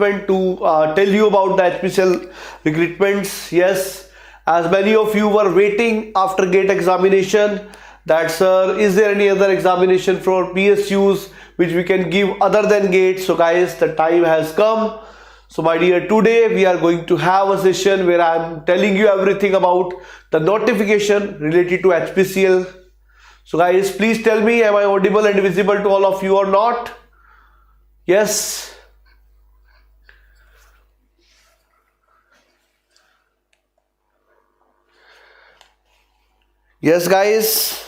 announcement to tell you about the HPCL recruitments. Yes, as many of you were waiting after GATE examination that sir, is there any other examination for PSUs which we can give other than GATE? So guys, the time has come. So my dear, today we are going to have a session where I am telling you everything about the notification related to HPCL. So guys, please tell me, am I audible and visible to all of you or not? Yes. Yes guys.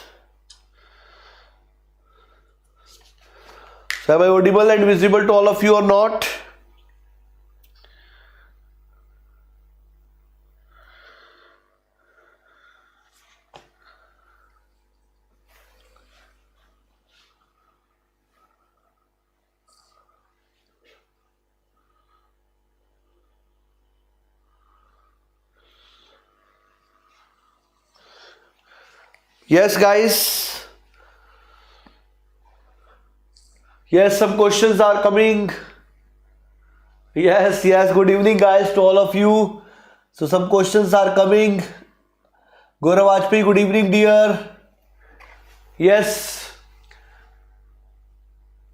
So am I audible and visible to all of you or not? Yes guys. Yes, some questions are coming. Yes, good evening guys to all of you. So some questions are coming. Gaurav Vajpayee, good evening dear. Yes.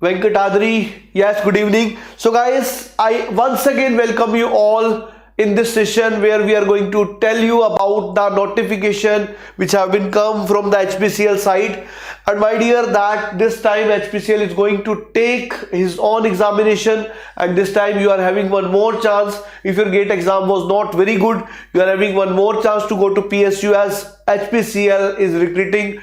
Venkatadri, yes, good evening. So guys, I once again welcome you all in this session where we are going to tell you about the notification which have been come from the HPCL side. And my dear, that this time HPCL is going to take his own examination, and this time you are having one more chance. If your GATE exam was not very good, you are having one more chance to go to PSU, as HPCL is recruiting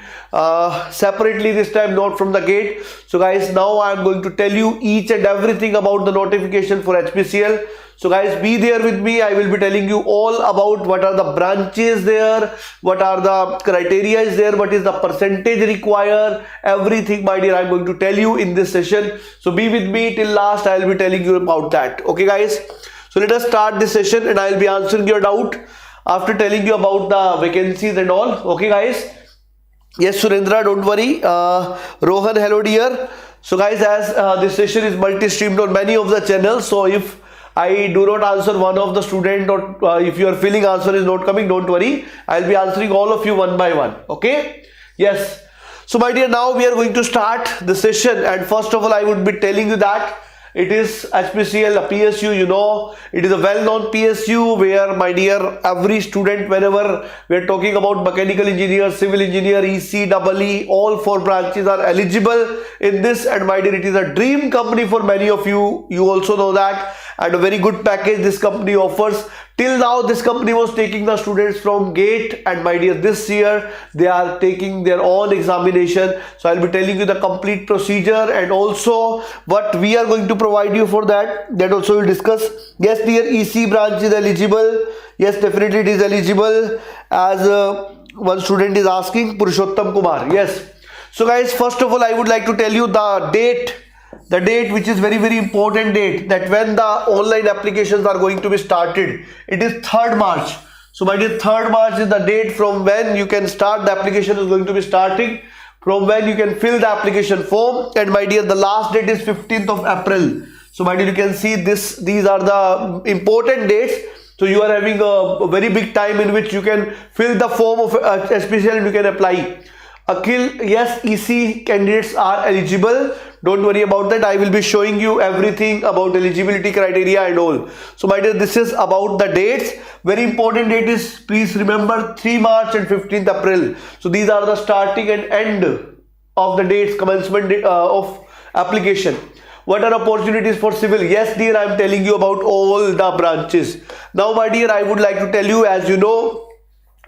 separately this time, not from the GATE. So guys, now I am going to tell you each and everything about the notification for HPCL. So guys, be there with me. I will be telling you all about what are the branches there, what are the criteria is there, what is the percentage required, everything my dear I am going to tell you in this session. So be with me till last. I will be telling you about that. Okay guys, so let us start this session and I will be answering your doubt after telling you about the vacancies and all. Okay guys. Yes Surendra, don't worry. Rohan, hello dear. So guys, as this session is multi-streamed on many of the channels, so if I do not answer one of the student, or if your feeling answer is not coming, don't worry. I'll be answering all of you one by one. Okay. Yes. So my dear, now we are going to start the session, and first of all I would be telling you that it is HPCL, a PSU, you know, it is a well-known PSU where my dear every student, whenever we are talking about mechanical engineer, civil engineer, EC, EE, all four branches are eligible in this, and my dear, it is a dream company for many of you. You also know that, and a very good package this company offers. Till now this company was taking the students from GATE, and my dear, this year they are taking their own examination. So I'll be telling you the complete procedure and also what we are going to provide you for that also we'll discuss. Yes dear, EC branch is eligible. Yes, definitely it is eligible, as one student is asking, Purushottam Kumar. Yes. So guys, first of all I would like to tell you the date which is very important date, that when the online applications are going to be started. It is 3rd March. So my dear, 3rd March is the date from when you can start. The application is going to be starting from when you can fill the application form, and my dear, the last date is 15th of April. So my dear, you can see these are the important dates. So you are having a very big time in which you can fill the form of HPCL and you can apply. Akhil, yes, EC candidates are eligible. Don't worry about that. I will be showing you everything about eligibility criteria and all. So my dear, this is about the dates. Very important date is, please remember, 3 March and 15th April. So these are the starting and end of the dates, commencement of application. What are opportunities for civil? Yes dear, I am telling you about all the branches. Now my dear, I would like to tell you, as you know,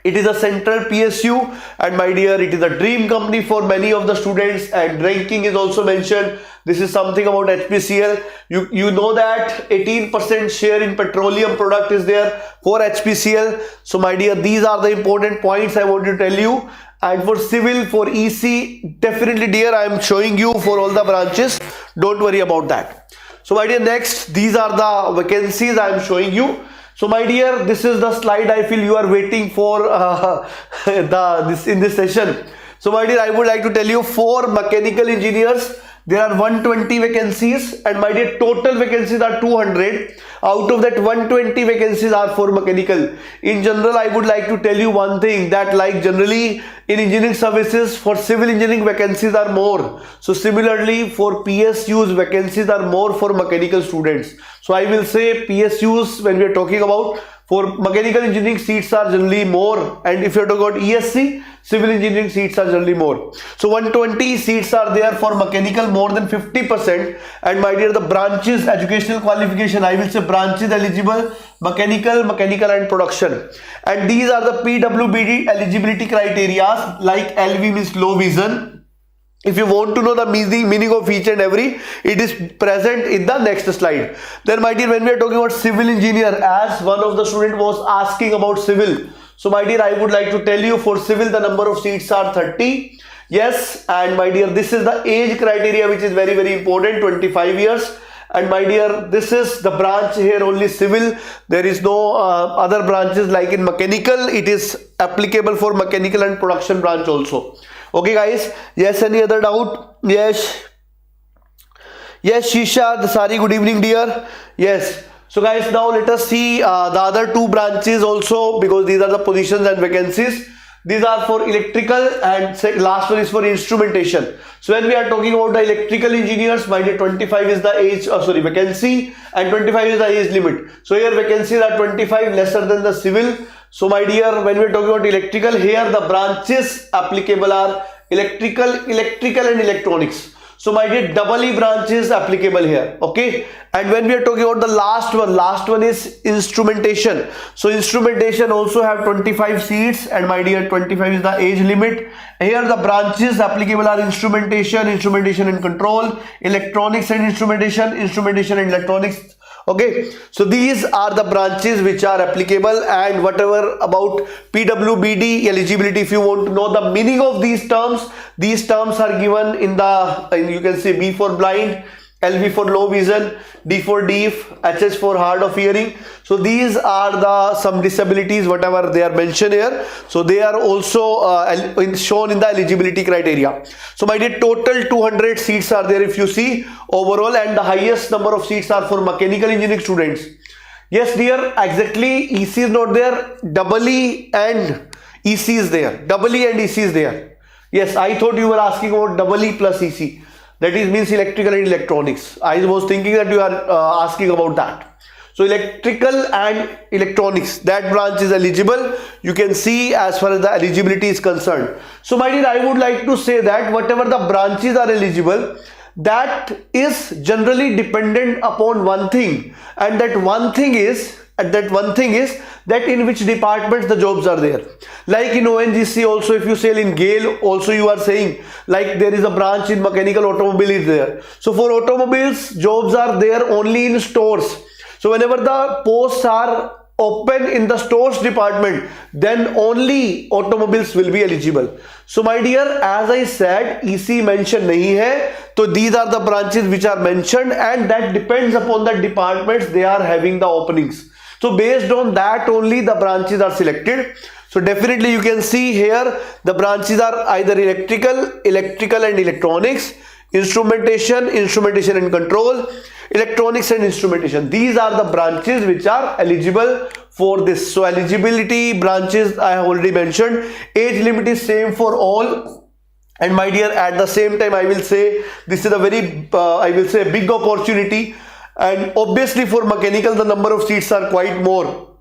it is a central PSU, and my dear, it is a dream company for many of the students, and ranking is also mentioned. This is something about HPCL. You know that 18% share in petroleum product is there for HPCL. So my dear, these are the important points I want to tell you. And for civil, for EC, definitely dear, I am showing you for all the branches. Don't worry about that. So my dear, next, these are the vacancies I am showing you. So my dear, this is the slide I feel you are waiting for in this session. So my dear, I would like to tell you 4 mechanical engineers there are 120 vacancies, and my dear, total vacancies are 200. Out of that, 120 vacancies are for mechanical. In general, I would like to tell you one thing, that like generally in engineering services, for civil engineering vacancies are more. So similarly for PSUs, vacancies are more for mechanical students. So I will say PSUs, when we are talking about, for mechanical engineering, seats are generally more, and if you are talking about ESC, civil engineering, seats are generally more. So 120 seats are there for mechanical, more than 50%. And my dear, the branches, educational qualification, I will say branches eligible: mechanical, mechanical and production. And these are the PWBD eligibility criteria, like LV means low vision. If you want to know the meaning of each and every, it is present in the next slide. Then my dear, when we are talking about civil engineer, as one of the student was asking about civil, so my dear, I would like to tell you, for civil the number of seats are 30. Yes, and my dear, this is the age criteria, which is very, very important, 25 years. And my dear, this is the branch here, only civil. There is no other branches like in mechanical. It is applicable for mechanical and production branch also. Okay guys, yes, any other doubt? Yes, Shisha Dasari, good evening dear. Yes, so guys, now let us see the other two branches also, because these are the positions and vacancies. These are for electrical, and last one is for instrumentation. So when we are talking about the electrical engineers, my dear, 25 is the age, vacancy, and 25 is the age limit. So here vacancies are 25, lesser than the civil. So my dear, when we are talking about electrical, here the branches applicable are electrical and electronics. So my dear, double E branches applicable here. Okay, and when we are talking about the last one is instrumentation. So instrumentation also have 25 seats, and my dear, 25 is the age limit. Here the branches applicable are instrumentation and control, electronics and instrumentation and electronics. Okay, so these are the branches which are applicable. And whatever about PWBD eligibility, if you want to know the meaning of these terms are given in the, you can say B for blind, LV for low vision, D for deaf, HS for hard of hearing. So these are the some disabilities, whatever they are mentioned here. So they are also shown in the eligibility criteria. So my dear, total 200 seats are there if you see overall, and the highest number of seats are for mechanical engineering students. Yes dear, exactly, EC is not there, double E and EC is there, double E and EC is there. Yes, I thought you were asking about double E plus EC. That is means electrical and electronics. I was thinking that you are asking about that. So electrical and electronics, that branch is eligible. You can see as far as the eligibility is concerned. So my dear, I would like to say that whatever the branches are eligible, that is generally dependent upon one thing, and that one thing is that in which departments the jobs are there. Like in ONGC also, if you sell in GAIL also, you are saying like there is a branch in mechanical automobile is there. So for automobiles, jobs are there only in stores. So whenever the posts are open in the stores department, then only automobiles will be eligible. So my dear, as I said, EC mentioned nahi hai. So these are the branches which are mentioned, and that depends upon the departments they are having the openings. So based on that only the branches are selected. So definitely you can see here the branches are either electrical and electronics, instrumentation and control, electronics and instrumentation. These are the branches which are eligible for this. So eligibility branches I have already mentioned. Age limit is same for all. And my dear, at the same time, I will say this is a very big opportunity. And obviously for mechanical the number of seats are quite more.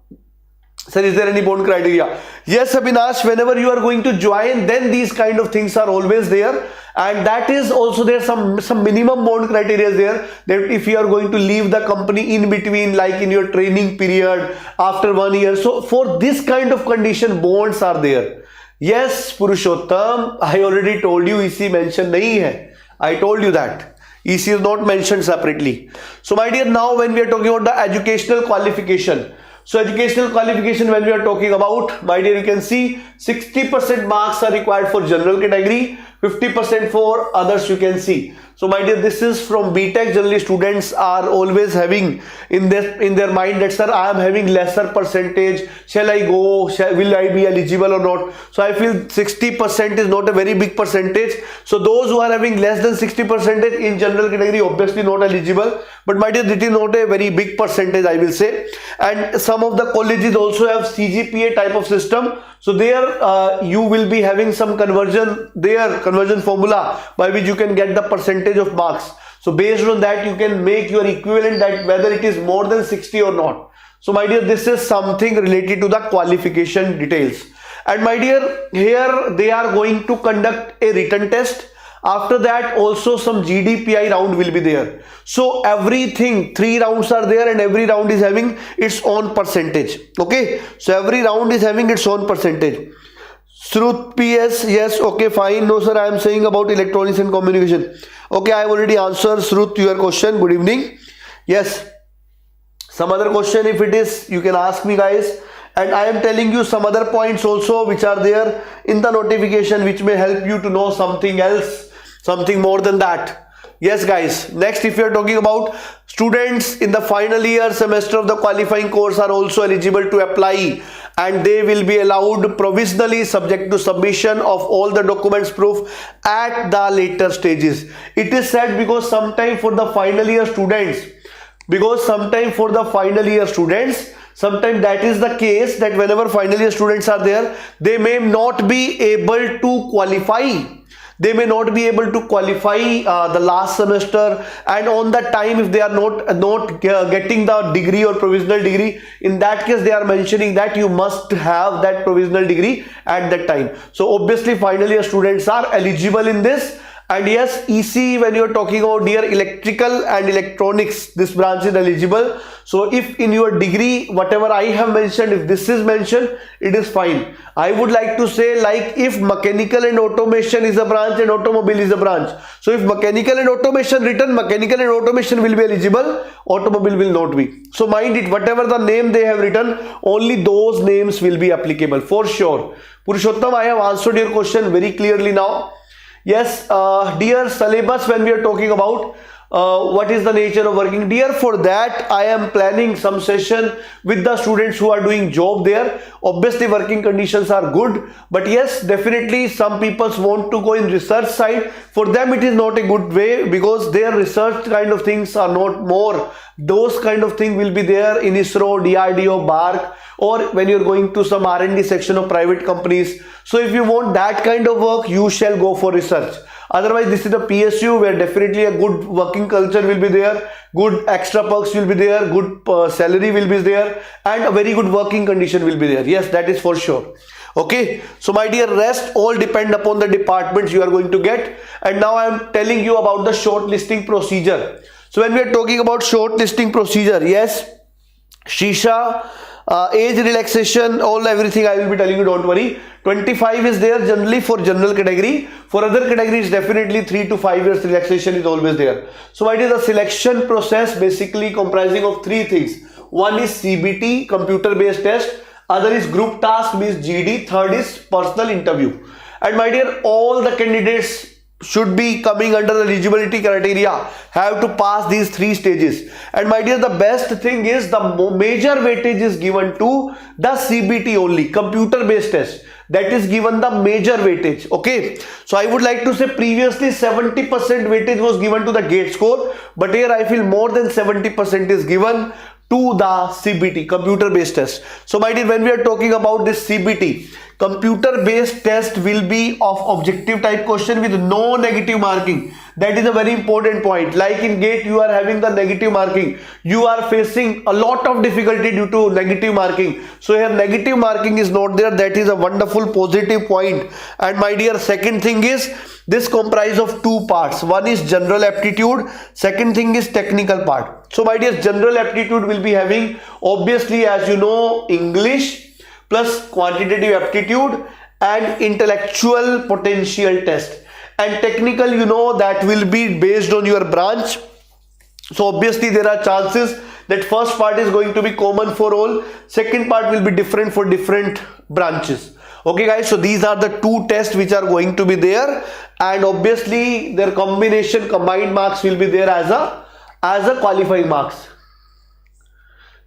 Sir, is there any bond criteria? Yes, Abhinash, whenever you are going to join, then these kind of things are always there. And that is also there some minimum bond criteria there, that if you are going to leave the company in between, like in your training period after 1 year. So for this kind of condition, bonds are there. Yes, Purushottam, I already told you EC mentioned nahi hai. I told you that. EC is not mentioned separately. So my dear, now when we are talking about the educational qualification. So educational qualification, when we are talking about, my dear, you can see 60% marks are required for general category, 50% for others, you can see. So my dear, this is from BTech. Generally students are always having in their mind that, sir, I am having lesser percentage, shall I go, will I be eligible or not? So I feel 60% is not a very big percentage. So those who are having less than 60% in general category obviously not eligible, but my dear, it is not a very big percentage, I will say. And some of the colleges also have CGPA type of system. So there you will be having some conversion formula by which you can get the percentage of marks. So based on that you can make your equivalent, that whether it is more than 60 or not. So my dear, this is something related to the qualification details. And my dear, here they are going to conduct a written test. After that also some GDPI round will be there. So everything, 3 rounds are there, and every round is having its own percentage. Okay, so every round is having its own percentage. Shruth PS, yes, okay, fine. No sir, I am saying about electronics and communication. Okay, I have already answered Shruth your question. Good evening. Yes, some other question if it is, you can ask me guys. And I am telling you some other points also which are there in the notification, which may help you to know something else, something more than that. Yes guys, next, if you are talking about students in the final year semester of the qualifying course are also eligible to apply, and they will be allowed provisionally subject to submission of all the documents proof at the later stages. It is said because sometime for the final year students, sometimes that is the case, that whenever final year students are there, they may not be able to qualify. They may not be able to qualify the last semester, and on that time if they are not getting the degree or provisional degree, in that case they are mentioning that you must have that provisional degree at that time. So obviously final year students are eligible in this. And yes, EC, when you are talking about dear electrical and electronics, this branch is eligible. So if in your degree whatever I have mentioned, if this is mentioned, it is fine. I would like to say, like, if mechanical and automation is a branch and automobile is a branch, so if mechanical and automation written, mechanical and automation will be eligible, automobile will not be. So mind it, whatever the name they have written, only those names will be applicable for sure. Purushottam, I have answered your question very clearly now. Yes, dear syllabus, when we are talking about what is the nature of working, dear, for that I am planning some session with the students who are doing job there. Obviously working conditions are good, but yes, definitely some people want to go in research side. For them it is not a good way, because their research kind of things are not more. Those kind of thing will be there in ISRO, DRDO, BARC, or when you're going to some R&D section of private companies. So if you want that kind of work, you shall go for research. Otherwise, this is a PSU where definitely a good working culture will be there, good extra perks will be there, good salary will be there, and a very good working condition will be there. Yes, that is for sure. Okay, so my dear, rest all depend upon the departments you are going to get. And now I am telling you about the shortlisting procedure. So when we are talking about shortlisting procedure, yes, Shisha, age relaxation, everything I will be telling you, don't worry. 25 is there generally for general category. For other categories, definitely 3 to 5 years relaxation is always there. So what is the selection process? Basically comprising of 3 things. One is CBT, computer based test. Other is group task, means GD. Third is personal interview. And my dear, all the candidates should be coming under the eligibility criteria have to pass these 3 stages. And my dear, the best thing is the major weightage is given to the CBT only, computer based test. That is given the major weightage. Okay, so I would like to say previously 70% weightage was given to the gate score, but here I feel more than 70% is given to the CBT, computer based test. So my dear, when we are talking about this CBT, computer based test will be of objective type question with no negative marking. That is a very important point. Like in GATE, you are having the negative marking. You are facing a lot of difficulty due to negative marking. So here negative marking is not there. That is a wonderful positive point. And my dear, second thing is this comprises of 2 parts. One is general aptitude. Second thing is technical part. So my dear, general aptitude will be having, obviously, as you know, English plus quantitative aptitude and intellectual potential test. And technical, you know, that will be based on your branch. So obviously there are chances that first part is going to be common for all, second part will be different for different branches. Okay guys, so these are the two tests which are going to be there, and obviously their combined marks will be there as a qualifying marks.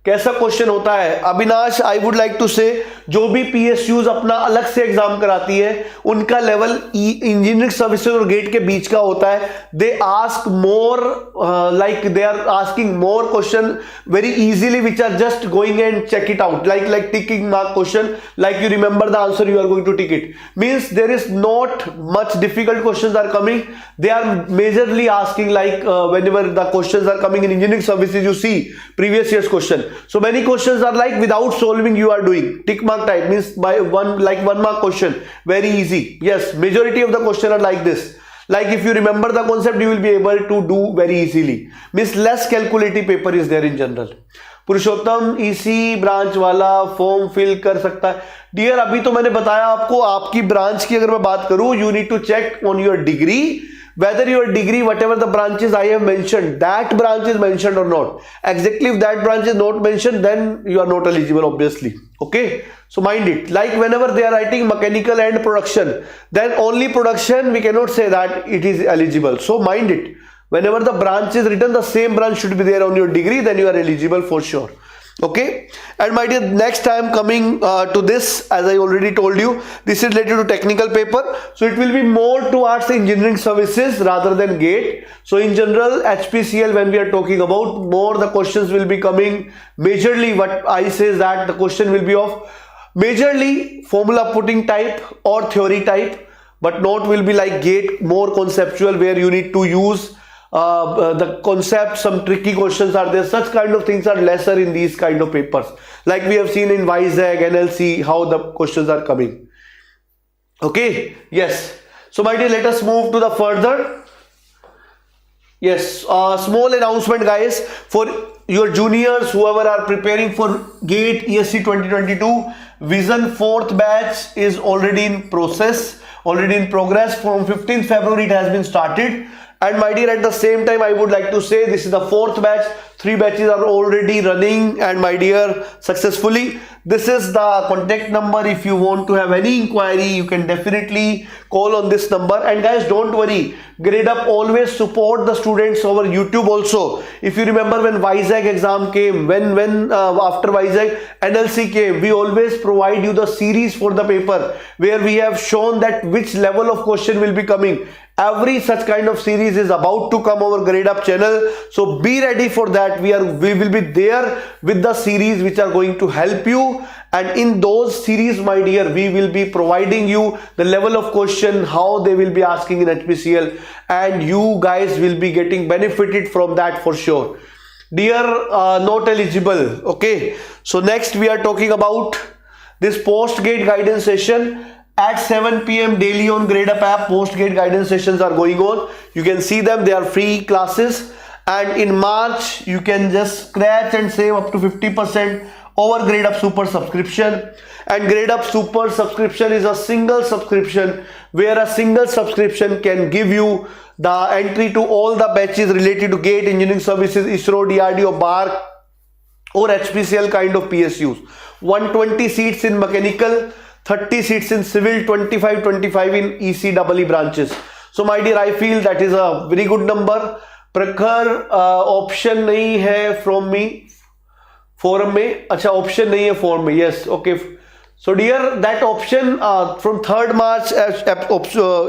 कैसा question होता है Avinash? I would like to say जो भी PSUs अपना अलग से exam कराती है उनका लेवल इंजीनियरिंग सर्विसेज और गेट के बीच का होता है. They ask more like they are asking more question very easily which are just going and check it out like ticking mark question, like you remember the answer you are going to tick it. Means there is not much difficult question are coming. They are majorly asking like whenever the questions are coming in engineering services, you see previous year's question. So many questions are like without solving you are doing tick mark type, means by one mark question, very easy. Yes, majority of the question are like this. Like if you remember the concept, you will be able to do very easily. Means less calculative paper is there in general. पुरुषोत्तम इसी branch वाला form fill कर सकता है. Dear अभी तो मैंने बताया आपको, आपकी ब्रांच की अगर मैं बात करूं, you need to check on your degree whether your degree, whatever the branches I have mentioned, that branch is mentioned or not. Exactly if that branch is not mentioned, then you are not eligible obviously. Okay, so mind it. Like whenever they are writing mechanical and production, then only production we cannot say that it is eligible. So mind it. Whenever the branch is written, the same branch should be there on your degree, then you are eligible for sure. Okay, and my dear, next I am coming to this. As I already told you, this is related to technical paper, so it will be more towards engineering services rather than gate. So in general, HPCL, when we are talking about more, the questions will be coming majorly, what I say is that the question will be of majorly formula putting type or theory type, but not will be like gate, more conceptual, where you need to use the concept. Some tricky questions are there. Such kind of things are lesser in these kind of papers, like we have seen in WYJU'S, NLC, how the questions are coming. Okay, yes. So my dear, let us move to the further. Yes, small announcement guys, for your juniors, whoever are preparing for GATE ESC 2022, Vision 4th batch is already in process, already in progress. From 15th February it has been started. And my dear, at the same time, I would like to say this is the 4th batch. 3 batches are already running, and my dear, successfully. This is the contact number. If you want to have any inquiry, you can definitely call on this number. And guys, don't worry, GradeUp always support the students over YouTube also. If you remember when WYJU'S exam came, when after WYJU'S NLC came, we always provide you the series for the paper, where we have shown that which level of question will be coming. Every such kind of series is about to come over GradeUp channel, so be ready for that. We will be there with the series which are going to help you, and in those series, my dear, we will be providing you the level of question, how they will be asking in HPCL, and you guys will be getting benefited from that for sure. Dear not eligible, okay, so next we are talking about this post-gate guidance session. At 7 PM daily on GradeUp app, post-gate guidance sessions are going on. You can see them, they are free classes. And in March, you can just scratch and save up to 50% over GradeUp Super subscription. And GradeUp Super subscription is a single subscription, where a single subscription can give you the entry to all the batches related to GATE, Engineering Services, ISRO, DRDO, BARC, or HPCL kind of PSUs. 120 seats in mechanical, 30 seats in civil, 25 in ECEE branches. So my dear, I feel that is a very good number. प्रखर option नहीं है from me forum में. अच्छा, option नहीं है form में. Yes, okay. So dear, that option from 3rd March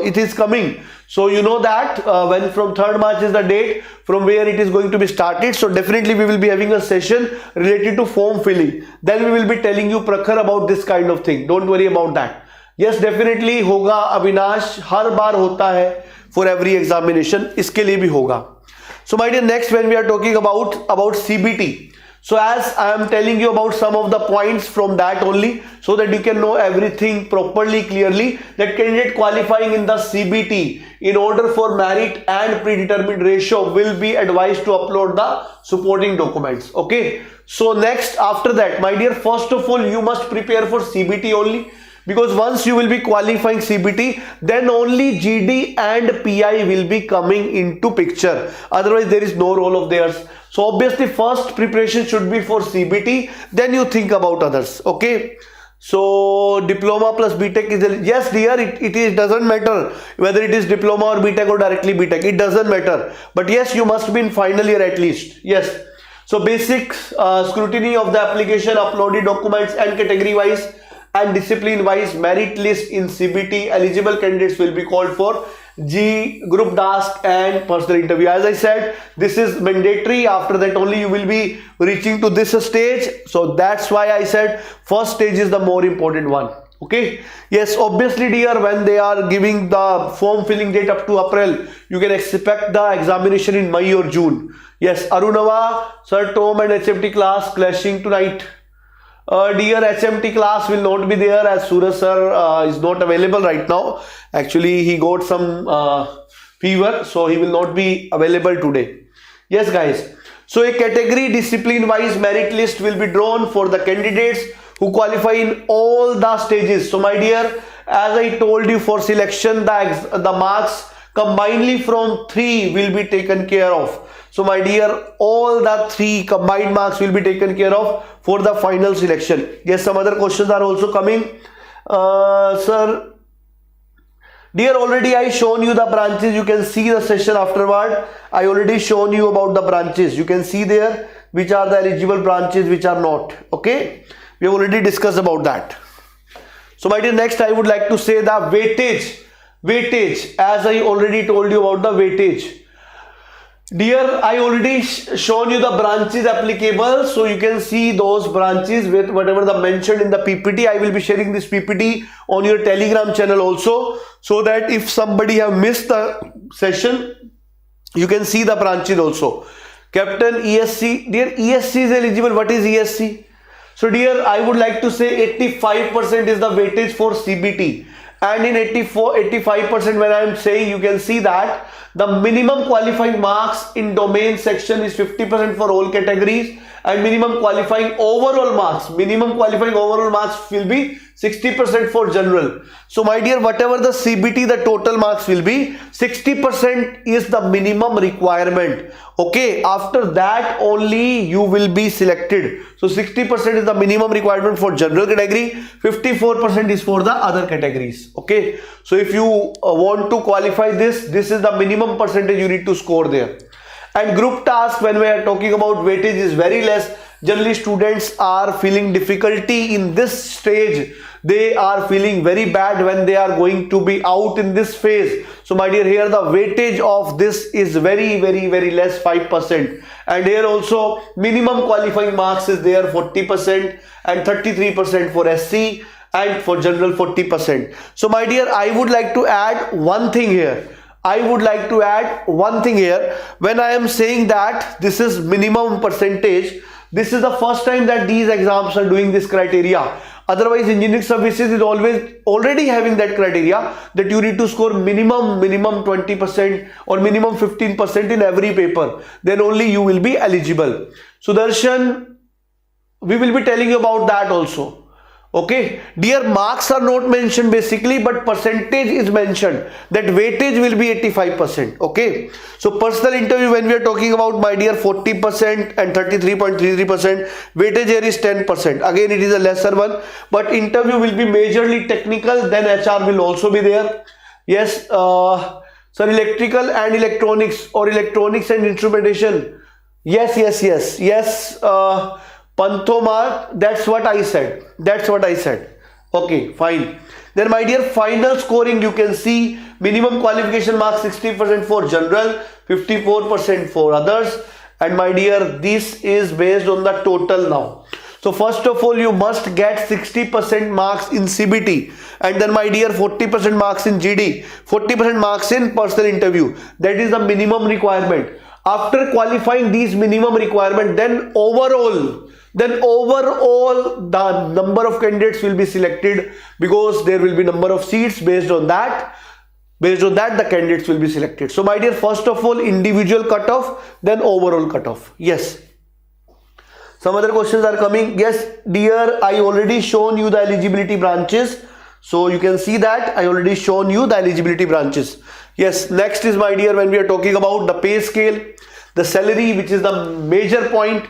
it is coming. So you know that when from 3rd March is the date from where it is going to be started. So definitely we will be having a session related to form filling. Then we will be telling you Prakhar about this kind of thing. Don't worry about that. Yes, definitely होगा अविनाश, हर बार होता है for every examination. इसके लिए भी होगा. So my dear, next when we are talking about CBT. So as I am telling you about some of the points from that only, so that you can know everything properly, clearly, that candidate qualifying in the CBT in order for merit and predetermined ratio will be advised to upload the supporting documents. Okay. So next, after that, my dear, first of all, you must prepare for CBT only. Because once you will be qualifying CBT, then only GD and PI will be coming into picture. Otherwise, there is no role of theirs. So obviously, first preparation should be for CBT. Then you think about others. Okay. So diploma plus BTech is, yes dear, it is, doesn't matter whether it is diploma or BTech or directly BTech, it doesn't matter, but yes, you must be in final year at least. Yes. So basic scrutiny of the application, uploaded documents and category wise and discipline wise merit list in CBT. Eligible candidates will be called for group task and personal interview. As I said, this is mandatory. After that only you will be reaching to this stage. So that's why I said first stage is the more important one. Okay. Yes, obviously dear, when they are giving the form filling date up to April, you can expect the examination in May or June. Yes, Arunava, Sir Tom and HMT class clashing tonight. Dear, HMT class will not be there as Suraj sir is not available right now. Actually, he got some fever, so he will not be available today. Yes guys, so a category discipline wise merit list will be drawn for the candidates who qualify in all the stages. So my dear, as I told you, for selection the marks combinedly from 3 will be taken care of. So my dear, all the 3 combined marks will be taken care of for the final selection. Yes, some other questions are also coming. Sir, dear, already I shown you the branches. You can see the session afterward. I already shown you about the branches. You can see there which are the eligible branches, which are not. Okay, we have already discussed about that. So my dear, next I would like to say the weightage. Weightage, as I already told you about the weightage. Dear, I already shown you the branches applicable, so you can see those branches with whatever the mentioned in the PPT. I will be sharing this PPT on your Telegram channel also, so that if somebody have missed the session, you can see the branches also. Captain, ESC, dear, ESC is eligible. What is ESC? So dear, I would like to say 85% is the weightage for CBT, and in 85% when I am saying, you can see that the minimum qualifying marks in domain section is 50% for all categories, and minimum qualifying overall marks will be 60% for general. So my dear, whatever the CBT, the total marks will be 60% is the minimum requirement. Okay, after that only you will be selected. So 60% is the minimum requirement for general category, 54% is for the other categories. Okay, so if you want to qualify this is the minimum percentage you need to score there. And group task, when we are talking about weightage, is very less. Generally students are feeling difficulty in this stage. They are feeling very bad when they are going to be out in this phase. So my dear, here the weightage of this is very less, 5%. And here also minimum qualifying marks is there 40% and 33% for SC, and for general 40%. So my dear, I would like to add one thing here. When I am saying that this is minimum percentage, this is the first time that these exams are doing this criteria. Otherwise, engineering services is already having that criteria that you need to score minimum 20% or minimum 15% in every paper. Then only you will be eligible. So Darshan, we will be telling you about that also. Okay, dear, marks are not mentioned basically, but percentage is mentioned, that weightage will be 85%. Okay, so personal interview, when we are talking about, my dear, 40% and 33.33%, weightage here is 10%. Again, it is a lesser one, but interview will be majorly technical, then HR will also be there. Yes, sir, electrical and electronics or electronics and instrumentation. Yes, Panthomar, that's what I said. Okay, fine. Then my dear, final scoring, you can see minimum qualification marks 60% for general, 54% for others. And my dear, this is based on the total now. So first of all, you must get 60% marks in CBT, and then my dear, 40% marks in GD, 40% marks in personal interview. That is the minimum requirement. After qualifying these minimum requirement, then overall the number of candidates will be selected, because there will be number of seats. Based on that the candidates will be selected. So my dear, first of all individual cutoff, then overall cutoff. Yes, some other questions are coming. Yes dear, I already shown you the eligibility branches, so you can see that I already shown you the eligibility branches. Yes, next is, my dear, when we are talking about the pay scale, the salary, which is the major point.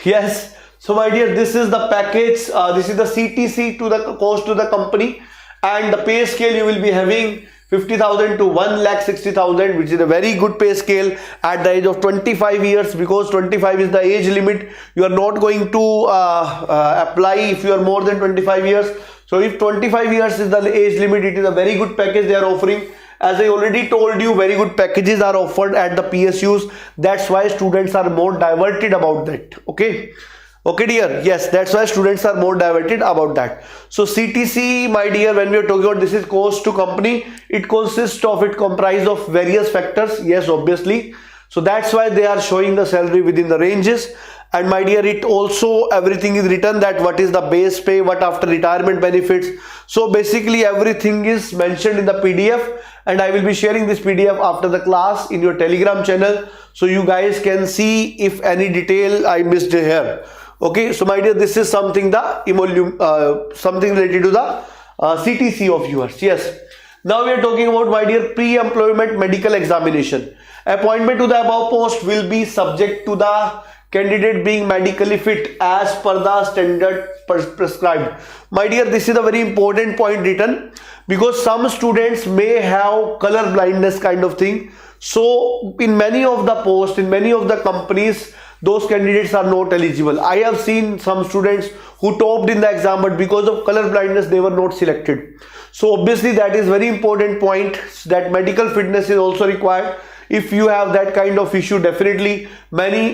Yes, So my dear, this is the package, this is the CTC to the cost to the company, and the pay scale you will be having 50,000 to 1,60,000, which is a very good pay scale at the age of 25 years, because 25 is the age limit. You are not going to apply if you are more than 25 years. So if 25 years is the age limit, it is a very good package they are offering. As I already told you, very good packages are offered at the PSUs. That's why students are more diverted about that. Okay dear, yes, that's why students are more diverted about that. So CTC, my dear, when we are talking about this is cost to company, it comprised of various factors. Yes, obviously. So that's why they are showing the salary within the ranges. And my dear, it also everything is written that what is the base pay, what after retirement benefits. So basically everything is mentioned in the PDF, and I will be sharing this PDF after the class in your Telegram channel, so you guys can see if any detail I missed here. Okay, so my dear, this is something something related to the CTC of yours. Yes. Now we are talking about, my dear, pre-employment medical examination. Appointment to the above post will be subject to the candidate being medically fit as per the standard prescribed. My dear, this is a very important point written, because some students may have color blindness kind of thing. So in many of the posts, in many of the companies, those candidates are not eligible. I have seen some students who topped in the exam, but because of color blindness they were not selected. So obviously that is very important point, that medical fitness is also required. If you have that kind of issue, definitely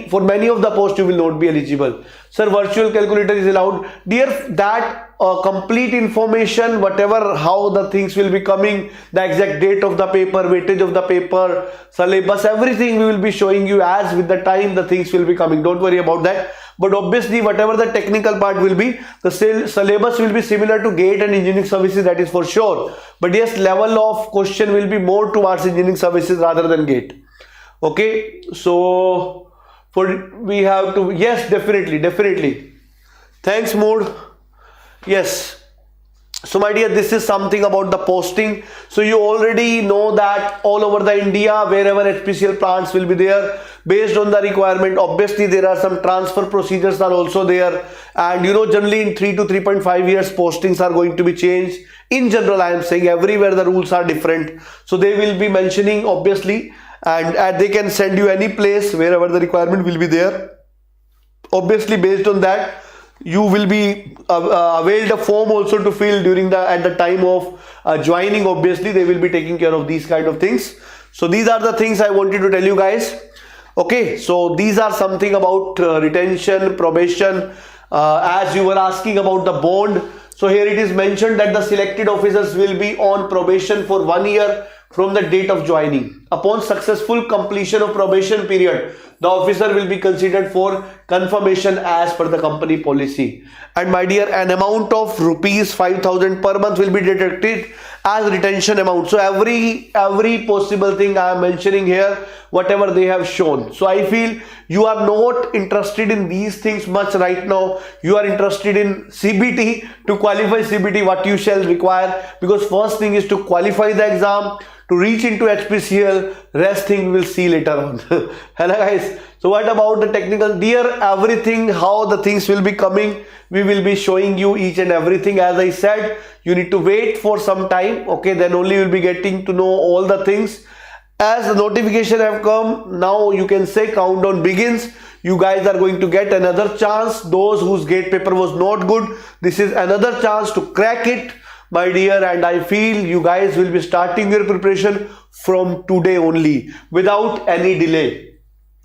for many of the posts you will not be eligible. Sir, virtual calculator is allowed. Dear, that complete information, whatever, how the things will be coming, the exact date of the paper, weightage of the paper, syllabus, everything we will be showing you as with the time the things will be coming. Don't worry about that. But obviously whatever the technical part will be, the syllabus will be similar to GATE and engineering services, that is for sure. But yes, level of question will be more towards engineering services rather than GATE. Okay, so we have to, yes, definitely. Thanks, Mood. Yes. So my dear, this is something about the posting. So you already know that all over the India, wherever HPCL plants will be there, based on the requirement, obviously there are some transfer procedures are also there. And generally in 3 to 3.5 years, postings are going to be changed. In general, I am saying everywhere the rules are different. So they will be mentioning, obviously, and they can send you any place wherever the requirement will be there. Obviously, based on that, you will be availed a form also to fill at the time of joining. Obviously they will be taking care of these kind of things. So these are the things I wanted to tell you guys. Okay, so these are something about retention, probation, as you were asking about the bond. So here it is mentioned that the selected officers will be on probation for 1 year from the date of joining. Upon successful completion of probation period, the officer will be considered for confirmation as per the company policy. And my dear, an amount of rupees 5,000 per month will be deducted as retention amount. So every possible thing I am mentioning here, whatever they have shown. So I feel you are not interested in these things much right now. You are interested in CBT. To qualify CBT, what you shall require, because first thing is to qualify the exam, to reach into HPCL, rest thing we will see later on. Hello guys. So what about the technical? Dear, everything, how the things will be coming, we will be showing you each and everything. As I said, you need to wait for some time. Okay, then only you will be getting to know all the things. As the notification have come, now you can say countdown begins. You guys are going to get another chance. Those whose GATE paper was not good, this is another chance to crack it, my dear, and I feel you guys will be starting your preparation from today only without any delay.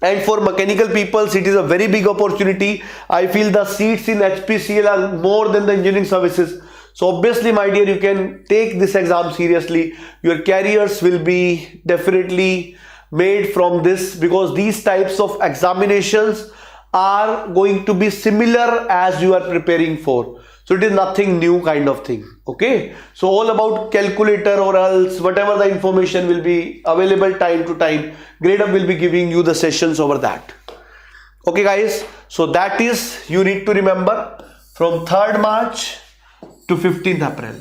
And for mechanical people, it is a very big opportunity. I feel the seats in HPCL are more than the engineering services. So obviously, my dear, you can take this exam seriously. Your careers will be definitely made from this, because these types of examinations are going to be similar as you are preparing for. So it is nothing new kind of thing. Okay, so all about calculator or else whatever the information will be available time to time, GradeUp will be giving you the sessions over that. Okay guys, so that is, you need to remember, from 3rd March to 15th April.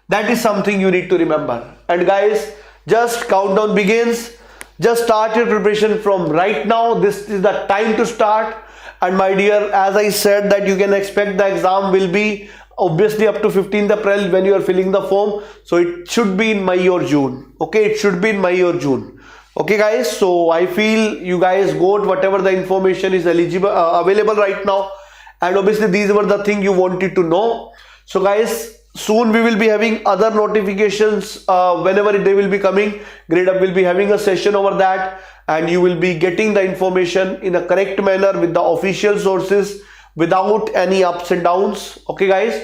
That is something you need to remember. And guys, just countdown begins. Just start your preparation from right now. This is the time to start. And my dear, as I said that you can expect the exam will be obviously up to 15th April when you are filling the form. So it should be in May or June. Okay, it should be in May or June. Okay guys, so I feel you guys got whatever the information is available right now, and obviously these were the thing you wanted to know. So guys, soon we will be having other notifications whenever they will be coming. GradeUp will be having a session over that, and you will be getting the information in a correct manner with the official sources without any ups and downs. Okay guys,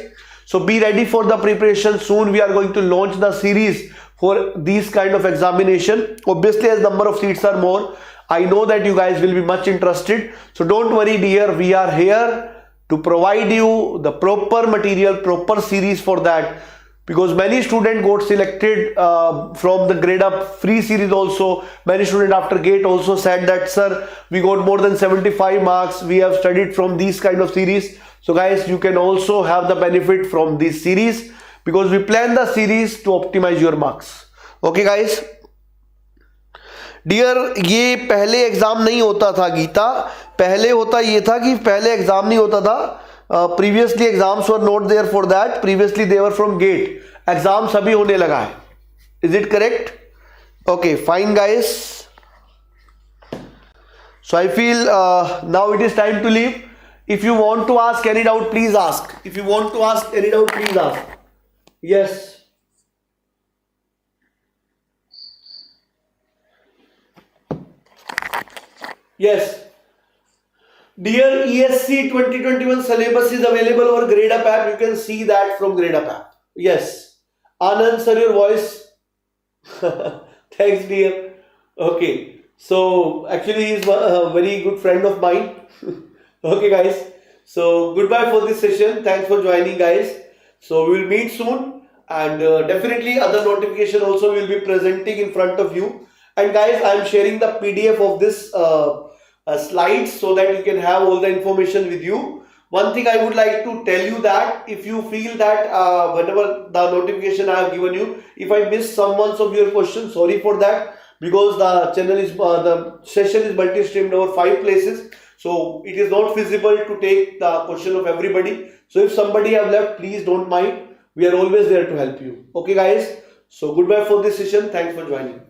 so be ready for the preparation. Soon we are going to launch the series for these kind of examination. Obviously, as number of seats are more, I know that you guys will be much interested. So don't worry dear, we are here to provide you the proper material, proper series for that, because many students got selected from the GradeUp free series also. Many students after GATE also said that, sir, we got more than 75 marks, we have studied from these kind of series. So guys, you can also have the benefit from this series, because we plan the series to optimize your marks. Okay guys, dear, ये पहले exam नहीं होता था गीता, पहले होता ये था कि पहले एग्जाम नहीं होता था. Previously exams were not there for that, previously they were from GATE. Exams अभी होने लगा है. Is it correct? Okay fine guys. So I feel now it is time to leave. If you want to ask any doubt, please ask. If you want to ask any doubt, please ask. Yes. Yes. Dear, ESC 2021 syllabus is available over GradeUp app. You can see that from GradeUp app. Yes. Anand sir, your voice. Thanks dear. Okay. So actually he is a very good friend of mine. Okay guys. So goodbye for this session. Thanks for joining guys. So we will meet soon, and definitely other notification also will be presenting in front of you. And guys, I am sharing the PDF of this slides so that you can have all the information with you. One thing I would like to tell you that if you feel that whenever the notification I have given you, if I miss some of your questions, sorry for that, because the channel is the session is multi-streamed over 5 places, so it is not feasible to take the question of everybody. So if somebody have left, please don't mind, we are always there to help you. Okay guys, so goodbye for this session. Thanks for joining.